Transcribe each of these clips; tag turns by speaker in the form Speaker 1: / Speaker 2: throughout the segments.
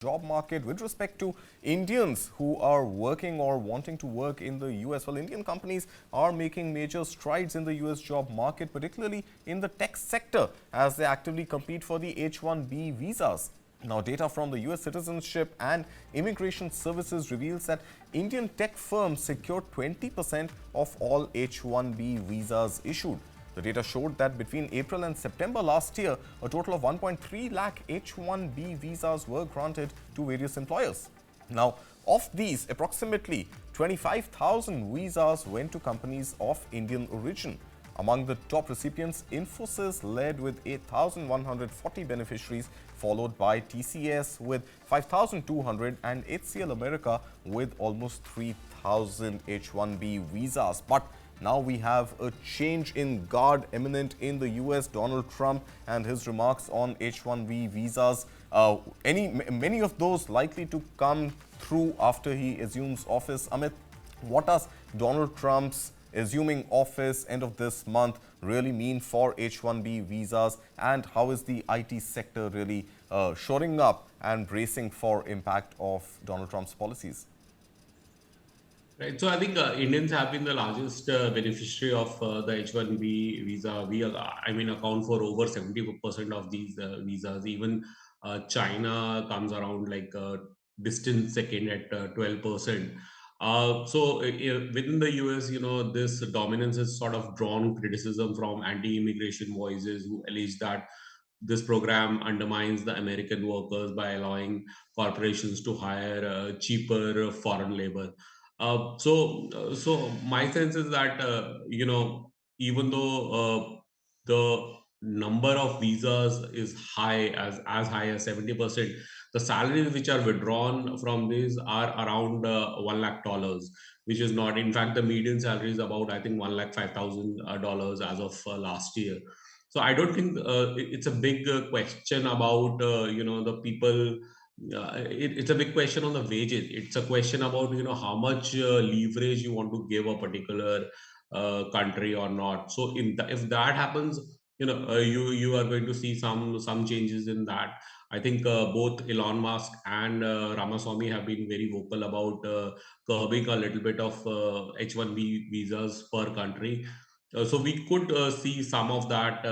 Speaker 1: job market with respect to Indians who are working or wanting to work in the US. Well, Indian companies are making major strides in the US job market, particularly in the tech sector, as they actively compete for the H-1B visas. Now, data from the US Citizenship and Immigration Services reveals that Indian tech firms secured 20% of all H-1B visas issued. The data showed that between April and September last year, a total of 1.3 lakh H-1B visas were granted to various employers. Now, of these, approximately 25,000 visas went to companies of Indian origin. Among the top recipients, Infosys led with 8,140 beneficiaries, followed by TCS with 5,200 and HCL America with almost 3,000 H-1B visas. But now we have a change in guard imminent in the US. Donald Trump and his remarks on H-1B visas. Many of those likely to come through after he assumes office. Amit, what does Donald Trump's assuming office end of this month really mean for H-1B visas, and how is the IT sector really shoring up and bracing for impact of Donald Trump's policies?
Speaker 2: Right. So I think Indians have been the largest beneficiary of the H-1B visa. Account for over 70% of these visas. Even China comes around like a distant second at 12%. Within the US, this dominance has sort of drawn criticism from anti-immigration voices who allege that this program undermines the American workers by allowing corporations to hire cheaper foreign labor. So my sense is that even though the number of visas is high as high as 70%, the salaries which are withdrawn from these are around $1 lakh, which is not. In fact, the median salary is about, I think, $1,05,000 as of last year. So I don't think it's a big question about the people. It's a big question on the wages. It's a question about how much leverage you want to give a particular country or not. So if that happens, you are going to see some changes in that. I think both Elon Musk and Ramaswamy have been very vocal about curbing a little bit of H-1B visas per country. So we could see some of that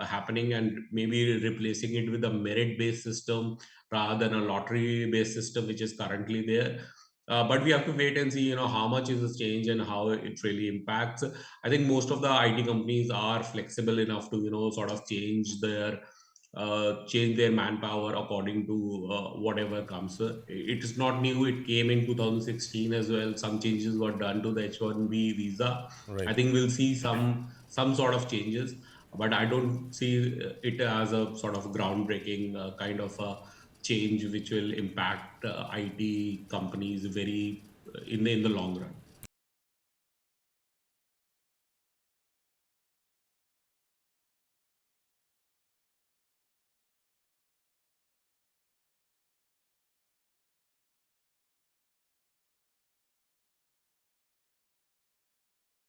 Speaker 2: happening, and maybe replacing it with a merit-based system rather than a lottery-based system, which is currently there. But we have to wait and see, how much is this change and how it really impacts. I think most of the IT companies are flexible enough to, sort of change their manpower according to whatever comes. It is not new. It came in 2016 as well. Some changes were done to the H-1B visa. I
Speaker 1: Right.
Speaker 2: think we'll see some sort of changes, but I don't see it as a sort of groundbreaking kind of a change which will impact IT companies very in the long run.